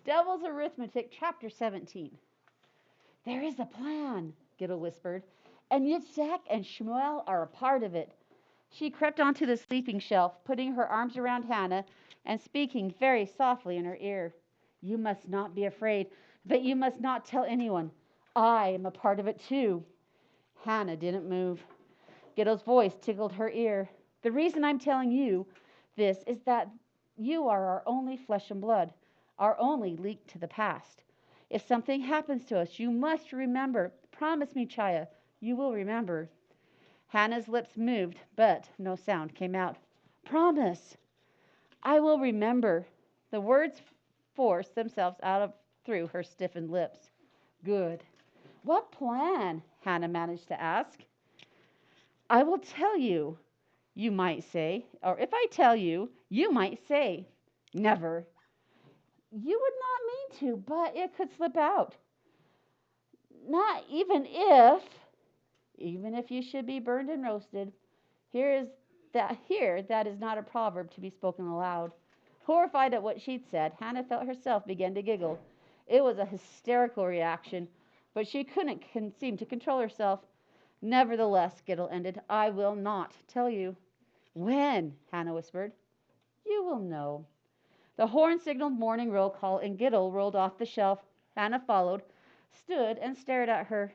Devil's Arithmetic, Chapter 17. There is a plan, Giddle whispered, and Yitzhak and Shmuel are a part of it. She crept onto the sleeping shelf, putting her arms around Hannah and speaking very softly in her ear. You must not be afraid, but you must not tell anyone. I am a part of it too. Hannah didn't move. Giddle's voice tickled her ear. The reason I'm telling you this is that you are our only flesh and blood, our only link to the past. If something happens to us, you must remember. Promise me, Chaya, you will remember. Hannah's lips moved, but no sound came out. Promise. I will remember. The words forced themselves out of through her stiffened lips. Good. What plan? Hannah managed to ask. I will tell you, you might say. Or if I tell you, you might say. Never. You would not mean to, but it could slip out. Not even if you should be burned and roasted. That is not a proverb to be spoken aloud. Horrified at what she'd said, Hannah felt herself begin to giggle. It was a hysterical reaction, but she couldn't seem to control herself. Nevertheless, Giddle ended, I will not tell you. When? Hannah whispered. You will know. The horn signaled morning roll call, and Giddle rolled off the shelf. Hannah followed, stood and stared at her.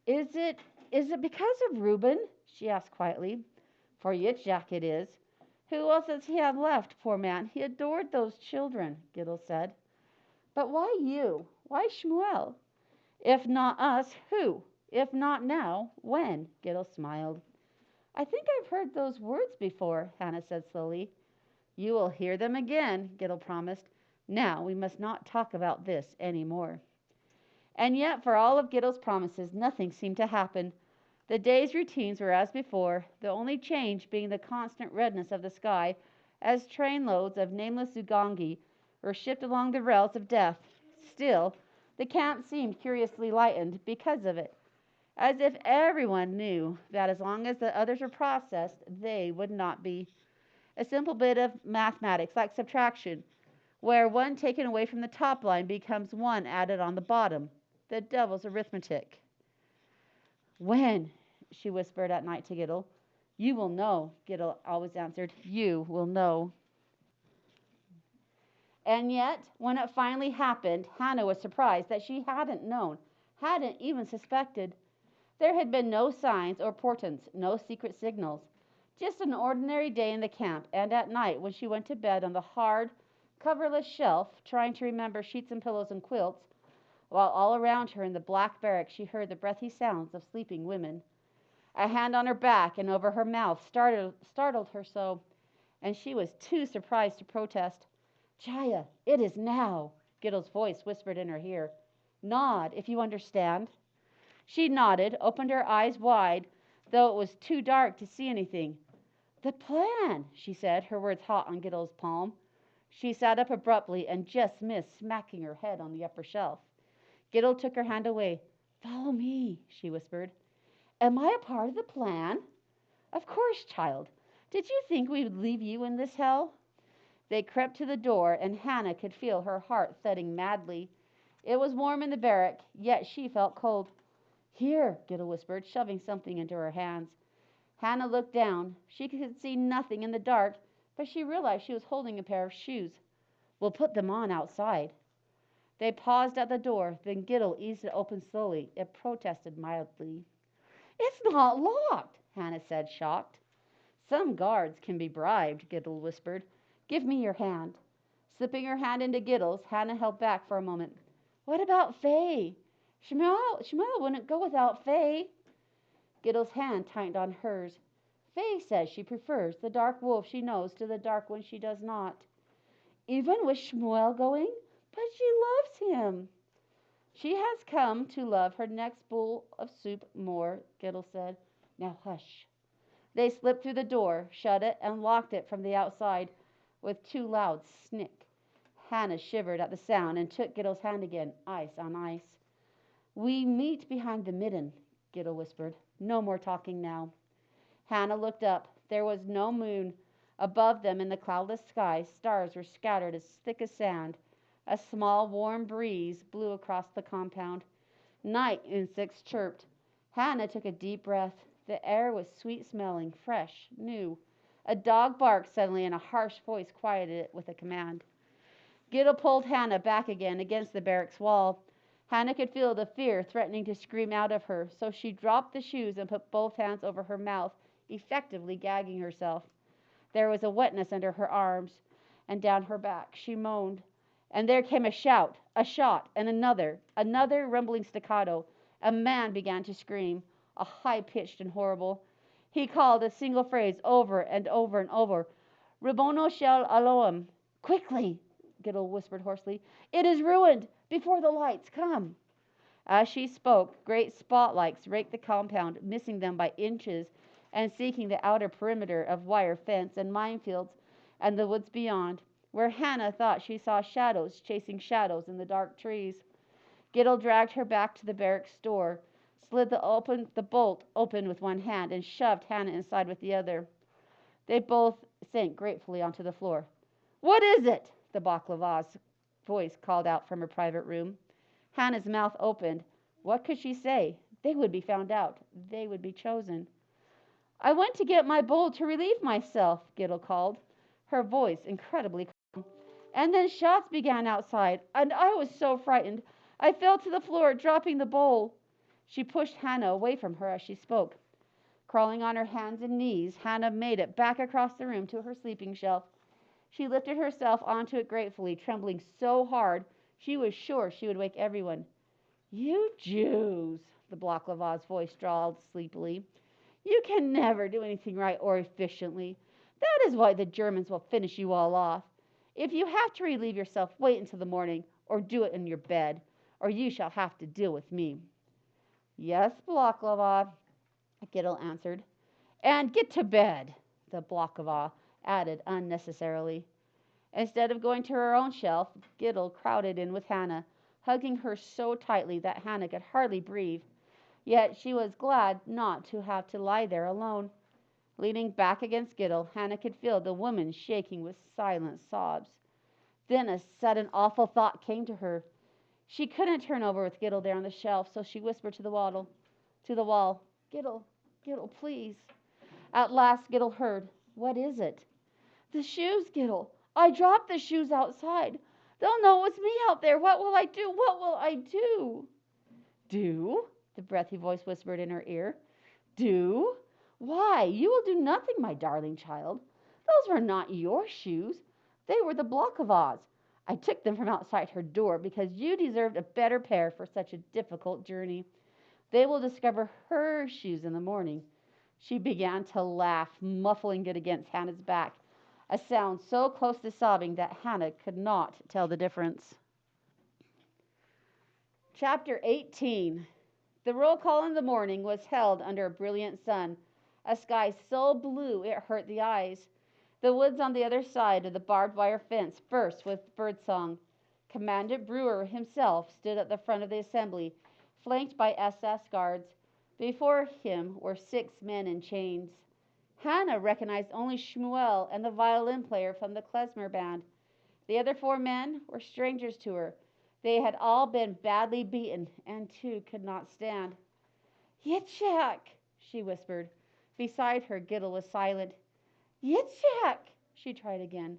Is it because of Reuben? She asked quietly. For Yitzhak it is. Who else does he have left, poor man? He adored those children, Giddle said. But why you? Why Shmuel? If not us, who? If not now, when? Giddle smiled. I think I've heard those words before, Hannah said slowly. You will hear them again, Giddle promised. Now we must not talk about this any more. And yet, for all of Giddle's promises, nothing seemed to happen. The day's routines were as before, the only change being the constant redness of the sky as trainloads of nameless Ugangi were shipped along the rails of death. Still, the camp seemed curiously lightened because of it, as if everyone knew that as long as the others were processed, they would not be. A simple bit of mathematics, like subtraction, where one taken away from the top line becomes one added on the bottom. The devil's arithmetic. When? She whispered at night to Giddle. You will know, Giddle always answered. You will know. And yet, when it finally happened, Hannah was surprised that she hadn't known, hadn't even suspected. There had been no signs or portents, no secret signals. Just an ordinary day in the camp, and at night when she went to bed on the hard, coverless shelf, trying to remember sheets and pillows and quilts, while all around her in the black barrack she heard the breathy sounds of sleeping women. A hand on her back and over her mouth startled her so, and she was too surprised to protest. Chaya, it is now, Giddle's voice whispered in her ear. Nod, if you understand. She nodded, opened her eyes wide, though it was too dark to see anything. The plan, she said, her words hot on Giddle's palm. She sat up abruptly and just missed smacking her head on the upper shelf. Giddle took her hand away. Follow me, she whispered. Am I a part of the plan? Of course, child. Did you think we would leave you in this hell? They crept to the door, and Hannah could feel her heart thudding madly. It was warm in the barrack, yet she felt cold. Here, Giddle whispered, shoving something into her hands. Hannah looked down. She could see nothing in the dark, but she realized she was holding a pair of shoes. We'll put them on outside. They paused at the door, then Giddle eased it open slowly. It protested mildly. It's not locked, Hannah said, shocked. Some guards can be bribed, Giddle whispered. Give me your hand. Slipping her hand into Giddle's, Hannah held back for a moment. What about Faye? Shmuel wouldn't go without Faye. Giddle's hand tightened on hers. Faye says she prefers the dark wolf she knows to the dark one she does not. Even with Shmuel going? But she loves him. She has come to love her next bowl of soup more, Giddle said. Now hush. They slipped through the door, shut it, and locked it from the outside with two loud snick. Hannah shivered at the sound and took Giddle's hand again, ice on ice. We meet behind the midden, Giddle whispered. No more talking now. Hannah looked up. There was no moon. Above them in the cloudless sky, stars were scattered as thick as sand. A small, warm breeze blew across the compound. Night insects chirped. Hannah took a deep breath. The air was sweet smelling, fresh, new. A dog barked suddenly, and a harsh voice quieted it with a command. Giddle pulled Hannah back again against the barracks wall. Hannah could feel the fear threatening to scream out of her, so she dropped the shoes and put both hands over her mouth, effectively gagging herself. There was a wetness under her arms and down her back. She moaned. And there came a shout, a shot, and another rumbling staccato. A man began to scream, a high-pitched and horrible. He called a single phrase over and over and over. Ribono shel Elohim. Quickly, Giddle whispered hoarsely. It is ruined. Before the lights come. As she spoke, great spotlights raked the compound, missing them by inches and seeking the outer perimeter of wire fence and minefields and the woods beyond, where Hannah thought she saw shadows chasing shadows in the dark trees. Giddle dragged her back to the barracks door, slid the bolt open with one hand, and shoved Hannah inside with the other. They both sank gratefully onto the floor. What is it? The baklava's voice called out from her private room. Hannah's mouth opened. What could she say? They would be found out. They would be chosen. I went to get my bowl to relieve myself, Giddle called, her voice incredibly calm. And then shots began outside, and I was so frightened. I fell to the floor, dropping the bowl. She pushed Hannah away from her as she spoke. Crawling on her hands and knees, Hannah made it back across the room to her sleeping shelf. She lifted herself onto it gratefully, trembling so hard she was sure she would wake everyone. You Jews, the baklava's voice drawled sleepily. You can never do anything right or efficiently. That is why the Germans will finish you all off. If you have to relieve yourself, wait until the morning, or do it in your bed, or you shall have to deal with me. Yes, baklava, Giddle answered. And get to bed, the baklava added unnecessarily. Instead of going to her own shelf, Giddle crowded in with Hannah, hugging her so tightly that Hannah could hardly breathe. Yet she was glad not to have to lie there alone. Leaning back against Giddle, Hannah could feel the woman shaking with silent sobs. Then a sudden awful thought came to her. She couldn't turn over with Giddle there on the shelf, so she whispered to the wall, Giddle, Giddle, please. At last Giddle heard. What is it? The shoes, Giddle. I dropped the shoes outside. They'll know it was me out there. What will I do? What will I do? Do? The breathy voice whispered in her ear. Do? Why, you will do nothing, my darling child. Those were not your shoes. They were the Blokova's. I took them from outside her door because you deserved a better pair for such a difficult journey. They will discover her shoes in the morning. She began to laugh, muffling it against Hannah's back, a sound so close to sobbing that Hannah could not tell the difference. Chapter 18. The roll call in the morning was held under a brilliant sun, a sky so blue it hurt the eyes. The woods on the other side of the barbed wire fence burst with birdsong. Commandant Brewer himself stood at the front of the assembly, flanked by SS guards. Before him were 6 men in chains. Hannah recognized only Shmuel and the violin player from the klezmer band. The other 4 men were strangers to her. They had all been badly beaten, and 2 could not stand. Yitzhak, she whispered. Beside her, Giddle was silent. Yitzhak, she tried again.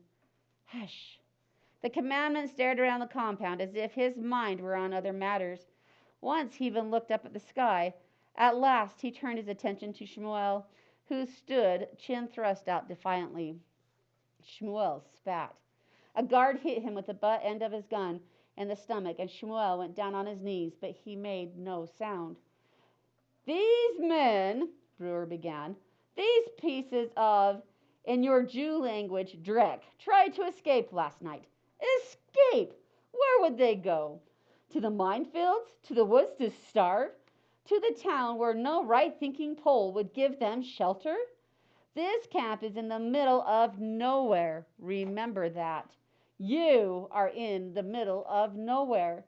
Hush. The commandant stared around the compound as if his mind were on other matters. Once he even looked up at the sky. At last he turned his attention to Shmuel, who stood, chin thrust out defiantly. Shmuel spat. A guard hit him with the butt end of his gun in the stomach, and Shmuel went down on his knees, but he made no sound. These men, Brewer began, these pieces of, in your Jew language, dreck, tried to escape last night. Escape? Where would they go? To the minefields? To the woods to starve? To the town where no right-thinking Pole would give them shelter? This camp is in the middle of nowhere. Remember that. You are in the middle of nowhere.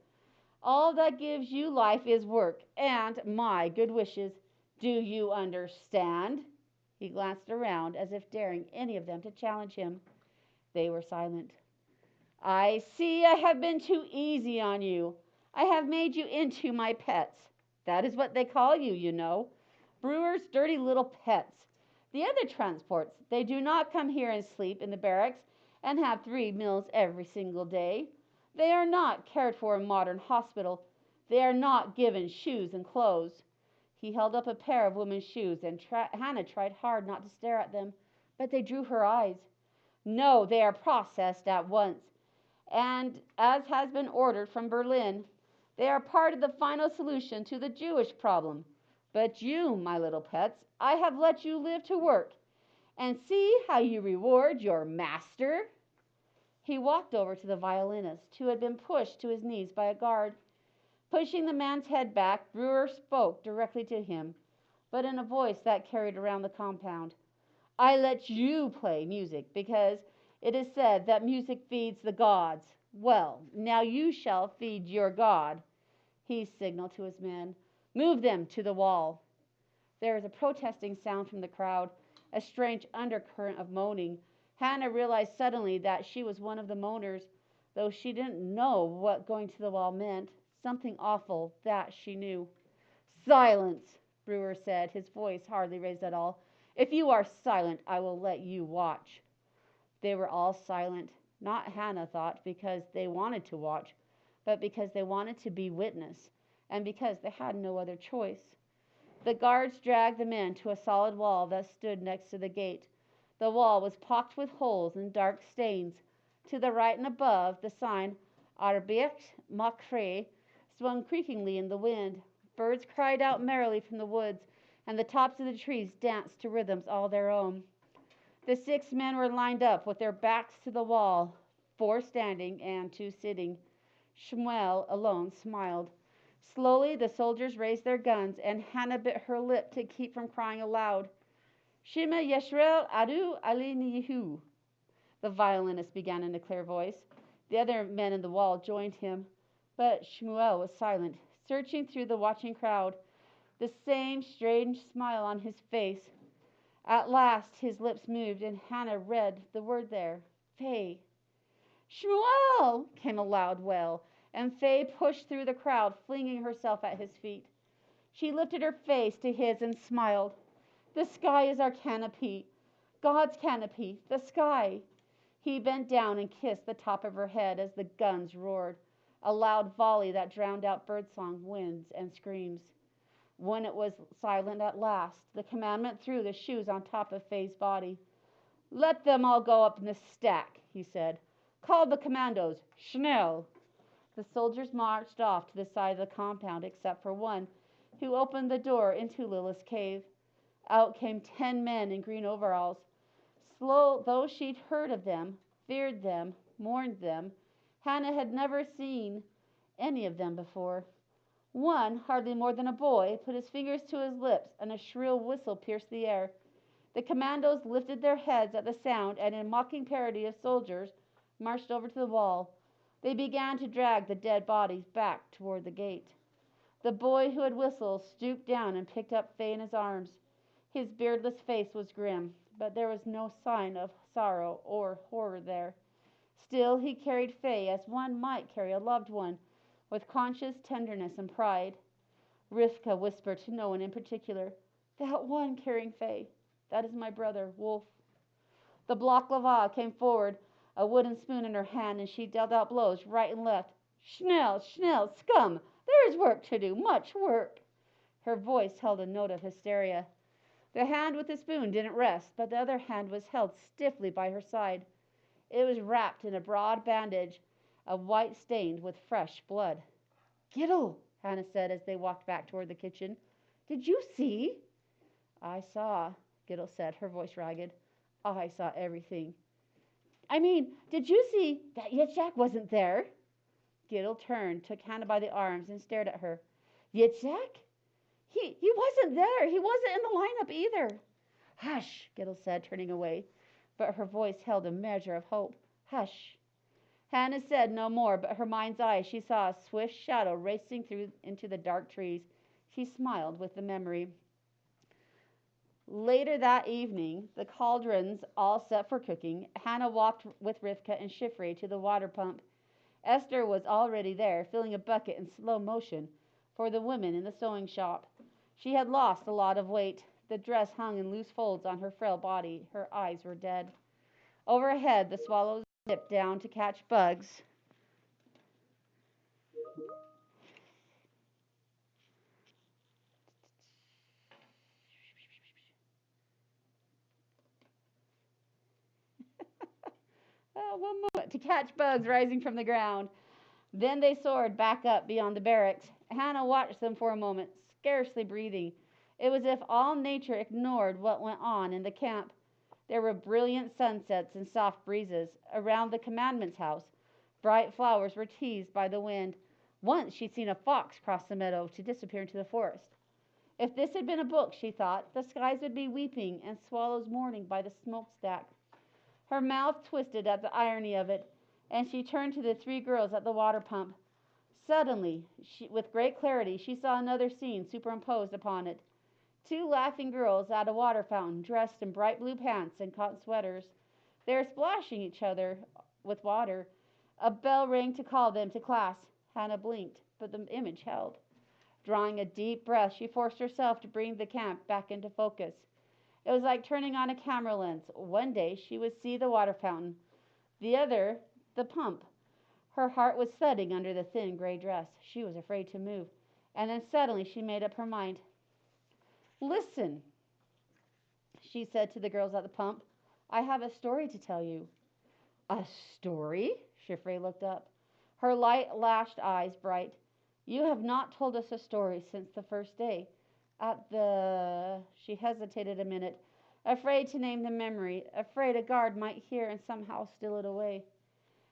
All that gives you life is work and my good wishes. Do you understand? He glanced around as if daring any of them to challenge him. They were silent. I see I have been too easy on you. I have made you into my pets. That is what they call you, you know. Brewer's dirty little pets. The other transports, they do not come here and sleep in the barracks and have 3 meals every single day. They are not cared for in modern hospital. They are not given shoes and clothes. He held up a pair of women's shoes, and Hannah tried hard not to stare at them, but they drew her eyes. No, they are processed at once, and as has been ordered from Berlin, they are part of the final solution to the Jewish problem. But you, my little pets, I have let you live to work, and see how you reward your master. He walked over to the violinist, who had been pushed to his knees by a guard. Pushing the man's head back, Brewer spoke directly to him, but in a voice that carried around the compound. I let you play music because it is said that music feeds the gods. Well, now you shall feed your God. He signaled to his men. Move them to the wall. There was a protesting sound from the crowd, a strange undercurrent of moaning. Hannah realized suddenly that she was one of the moaners, though she didn't know what going to the wall meant. Something awful, that she knew. Silence, Brewer said, his voice hardly raised at all. If you are silent, I will let you watch. They were all silent, not Hannah thought because they wanted to watch, but because they wanted to be witness, and because they had no other choice. The guards dragged the men to a solid wall that stood next to the gate. The wall was pocked with holes and dark stains. To the right and above, the sign Arbeit Macré swung creakingly in the wind. Birds cried out merrily from the woods, and the tops of the trees danced to rhythms all their own. The 6 men were lined up with their backs to the wall, 4 standing and 2 sitting. Shmuel alone smiled. Slowly the soldiers raised their guns, and Hannah bit her lip to keep from crying aloud. Shema Yisrael Adu Alinihu, the violinist began in a clear voice. The other men in the wall joined him, but Shmuel was silent, searching through the watching crowd, the same strange smile on his face. At last his lips moved, and Hannah read the word there, Faye. Shmuel! Came a loud wail, and Faye pushed through the crowd, flinging herself at his feet. She lifted her face to his and smiled. The sky is our canopy, God's canopy, the sky. He bent down and kissed the top of her head as the guns roared, a loud volley that drowned out birdsong, winds, and screams. When it was silent at last, the commandant threw the shoes on top of Faye's body. Let them all go up in the stack, he said. Call the commandos. Schnell. The soldiers marched off to the side of the compound, except for one, who opened the door into Lilith's cave. Out came 10 men in green overalls. Slow, though she'd heard of them, feared them, mourned them, Hannah had never seen any of them before. One, hardly more than a boy, put his fingers to his lips, and a shrill whistle pierced the air. The commandos lifted their heads at the sound, and in mocking parody of soldiers, marched over to the wall. They began to drag the dead bodies back toward the gate. The boy who had whistled stooped down and picked up Faye in his arms. His beardless face was grim, but there was no sign of sorrow or horror there. Still, he carried Faye as one might carry a loved one, with conscious tenderness and pride. Rivka whispered to no one in particular, That one carrying Faye, that is my brother, Wolf. The Bloklava came forward, a wooden spoon in her hand, and she dealt out blows right and left. Schnell, Schnell, scum! There is work to do, much work. Her voice held a note of hysteria. The hand with the spoon didn't rest, but the other hand was held stiffly by her side. It was wrapped in a broad bandage, of white stained with fresh blood. Gittel, Hannah said as they walked back toward the kitchen. Did you see? I saw, Gittel said, her voice ragged. I saw everything. I mean, did you see that Yitzhak wasn't there? Gittel turned, took Hannah by the arms, and stared at her. Yitzhak? He wasn't there. He wasn't in the lineup either. Hush, Gittel said, turning away, but her voice held a measure of hope. Hush. Hannah said no more, but her mind's eye she saw a swift shadow racing through into the dark trees. She smiled with the memory. Later that evening, the cauldrons all set for cooking, Hannah walked with Rivka and Shifri to the water pump. Esther was already there, filling a bucket in slow motion for the women in the sewing shop. She had lost a lot of weight. The dress hung in loose folds on her frail body. Her eyes were dead. Overhead, the swallows dipped down to catch bugs. One moment to catch bugs rising from the ground. Then they soared back up beyond the barracks. Hannah watched them for a moment, scarcely breathing. It was as if all nature ignored what went on in the camp. There were brilliant sunsets and soft breezes. Around the commandant's house, bright flowers were teased by the wind. Once she'd seen a fox cross the meadow to disappear into the forest. If this had been a book, she thought, the skies would be weeping and swallows mourning by the smokestack. Her mouth twisted at the irony of it, and she turned to the three girls at the water pump. Suddenly, with great clarity, she saw another scene superimposed upon it. Two laughing girls at a water fountain, dressed in bright blue pants and cotton sweaters. They were splashing each other with water. A bell rang to call them to class. Hannah blinked, but the image held. Drawing a deep breath, she forced herself to bring the camp back into focus. It was like turning on a camera lens. One day she would see the water fountain, the other, the pump. Her heart was thudding under the thin gray dress. She was afraid to move. And then suddenly she made up her mind. Listen, she said to the girls at the pump. I have a story to tell you. A story? Chiffre looked up, her light-lashed eyes bright. You have not told us a story since the first day. She hesitated a minute, afraid to name the memory, afraid a guard might hear and somehow steal it away.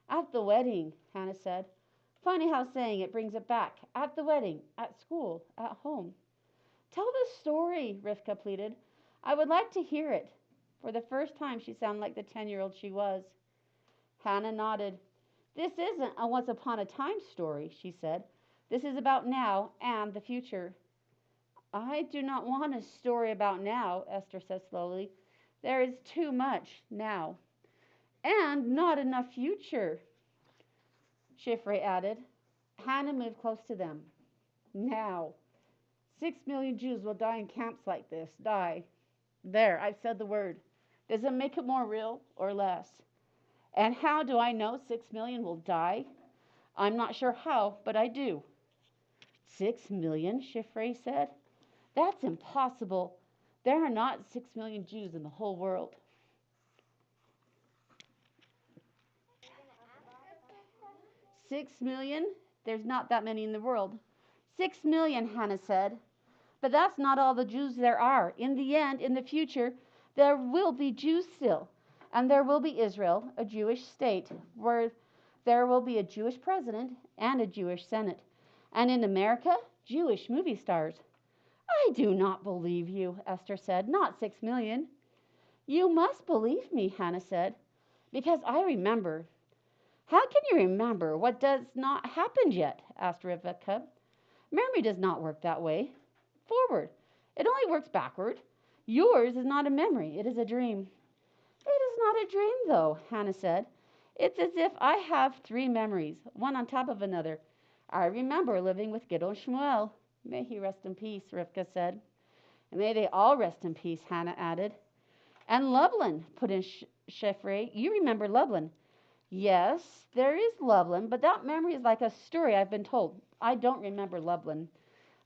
At the wedding, Hannah said. Funny how saying it brings it back. At the wedding, at school, at home. Tell the story, Rivka pleaded. I would like to hear it. For the first time, she sounded like the 10-year-old she was. Hannah nodded. This isn't a once upon a time story, she said. This is about now and the future. I do not want a story about now, Esther said slowly. There is too much now. And not enough future, Chiffre added. Hannah moved close to them. Now. 6 million Jews will die in camps like this. Die. There, I've said the word. Does it make it more real or less? And how do I know 6 million will die? I'm not sure how, but I do. 6 million, Chiffre said. That's impossible. There are not 6 million Jews in the whole world. 6 million? There's not that many in the world. 6 million, Hannah said. But that's not all the Jews there are. In the end, in the future, there will be Jews still. And there will be Israel, a Jewish state, where there will be a Jewish president and a Jewish Senate. And in America, Jewish movie stars. I do not believe you, Esther said. Not 6 million. You must believe me, Hannah said, because I remember. How can you remember what does not happen yet? Asked Rebecca. Memory does not work that way. Forward. It only works backward. Yours is not a memory. It is a dream. It is not a dream, though, Hannah said. It's as if I have three memories, one on top of another. I remember living with Gideon Shmuel. May he rest in peace, Rivka said. And may they all rest in peace, Hannah added. And Lublin, put in Chiffre. You remember Lublin. Yes, there is Lublin, but that memory is like a story I've been told. I don't remember Lublin,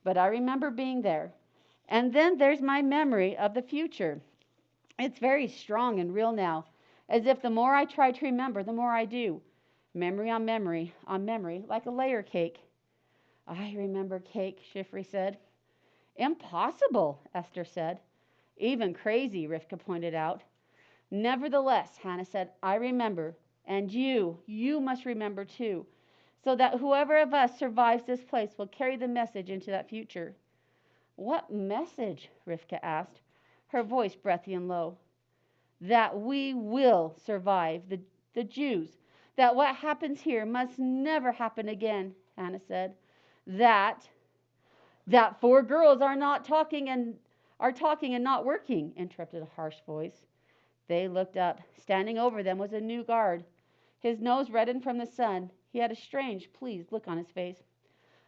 but I remember being there. And then there's my memory of the future. It's very strong and real now, as if the more I try to remember, the more I do. Memory on memory on memory, like a layer cake. I remember cake, Chiffre said. Impossible, Esther said. Even crazy, Rivka pointed out. Nevertheless, Hannah said, I remember. And you must remember too, so that whoever of us survives this place will carry the message into that future. What message? Rivka asked, her voice breathy and low. That we will survive, the Jews. That what happens here must never happen again, Hannah said. That four girls are not talking and Are talking and not working, interrupted a harsh voice. They looked up. Standing over them was a new guard. His nose reddened from the sun. He had a strange, pleased look on his face.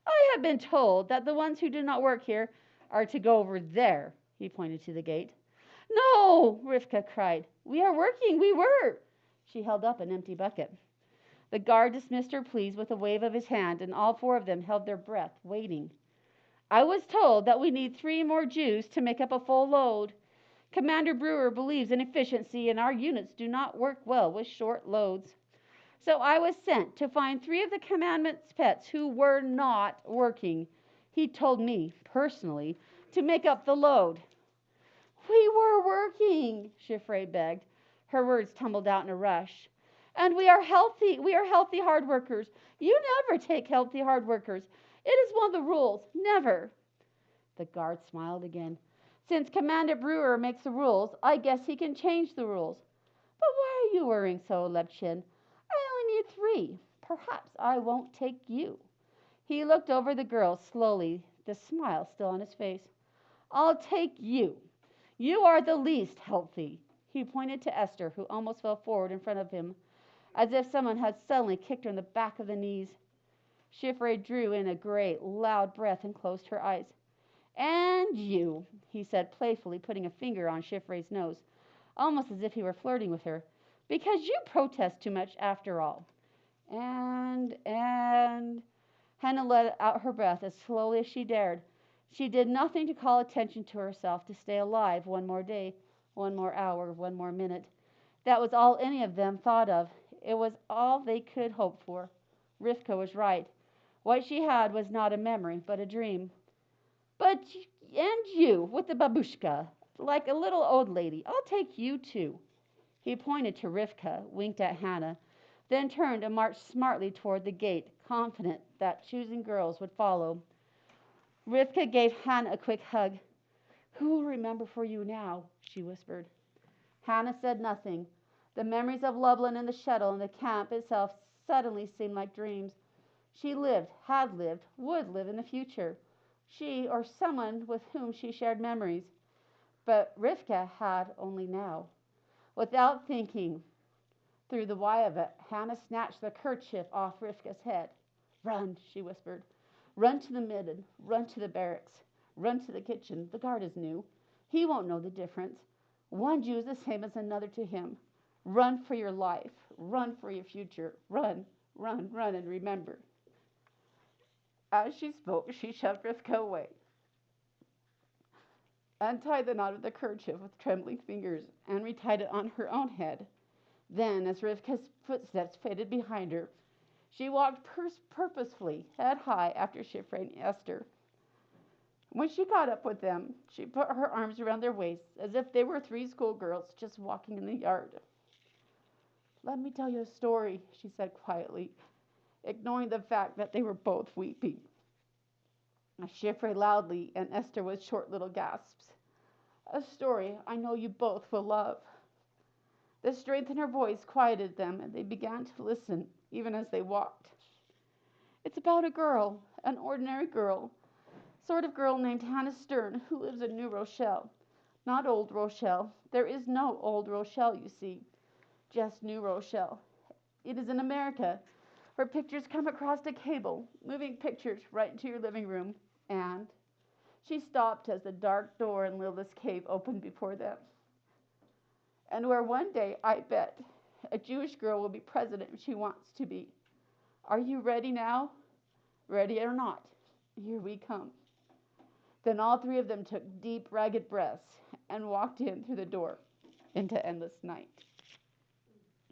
I have been told that the ones who do not work here are to go over there. He pointed to the gate. No, Rivka cried. We are working, we were. She held up an empty bucket. The guard dismissed her pleas with a wave of his hand, and all four of them held their breath, waiting. I was told that we need 3 more Jews to make up a full load. Commander Brewer believes in efficiency, and our units do not work well with short loads. So I was sent to find 3 of the commandment's pets who were not working. He told me, personally, to make up the load. We were working, Chiffre begged. Her words tumbled out in a rush. And we are healthy hard workers. You never take healthy hard workers. It is one of the rules. Never. The guard smiled again. Since Commander Brewer makes the rules, I guess he can change the rules. But why are you worrying so, Lepchin? I only need 3. Perhaps I won't take you. He looked over the girl slowly, the smile still on his face. I'll take you. You are the least healthy. He pointed to Esther, who almost fell forward in front of him, as if someone had suddenly kicked her in the back of the knees. Chiffre drew in a great, loud breath and closed her eyes. And you, he said playfully, putting a finger on Chiffre's nose, almost as if he were flirting with her, because you protest too much after all. And Hannah let out her breath as slowly as she dared. She did nothing to call attention to herself, to stay alive one more day, one more hour, one more minute. That was all any of them thought of. It was all they could hope for. Rivka was right. What she had was not a memory, but a dream. But, and you, with the babushka, like a little old lady, I'll take you too. He pointed to Rivka, winked at Hannah, then turned and marched smartly toward the gate, confident that choosing girls would follow. Rivka gave Hannah a quick hug. Who will remember for you now? She whispered. Hannah said nothing. The memories of Lublin and the shuttle and the camp itself suddenly seemed like dreams. She lived, had lived, would live in the future. She or someone with whom she shared memories. But Rivka had only now. Without thinking through the why of it, Hannah snatched the kerchief off Rivka's head. Run, she whispered. Run to the midden, run to the barracks, run to the kitchen. The guard is new. He won't know the difference. One Jew is the same as another to him. Run for your life. Run for your future. Run, run, run, and remember. As she spoke, she shoved Rivka away, untied the knot of the kerchief with trembling fingers, and retied it on her own head. Then, as Rivka's footsteps faded behind her, she walked purposefully, head high, after Chiffre and Esther. When she caught up with them, she put her arms around their waists as if they were 3 schoolgirls just walking in the yard. Let me tell you a story, she said quietly, ignoring the fact that they were both weeping. Chiffre loudly, and Esther with short little gasps. A story I know you both will love. The strength in her voice quieted them, and they began to listen, even as they walked. It's about a girl, an ordinary girl, sort of girl named Hannah Stern, who lives in New Rochelle. Not Old Rochelle. There is no Old Rochelle, you see. Just New Rochelle. It is in America, where pictures come across the cable, moving pictures right into your living room. And she stopped as the dark door in Lilith's cave opened before them. And where one day, I bet, a Jewish girl will be president if she wants to be. Are you ready now? Ready or not, here we come. Then all 3 of them took deep, ragged breaths and walked in through the door into endless night.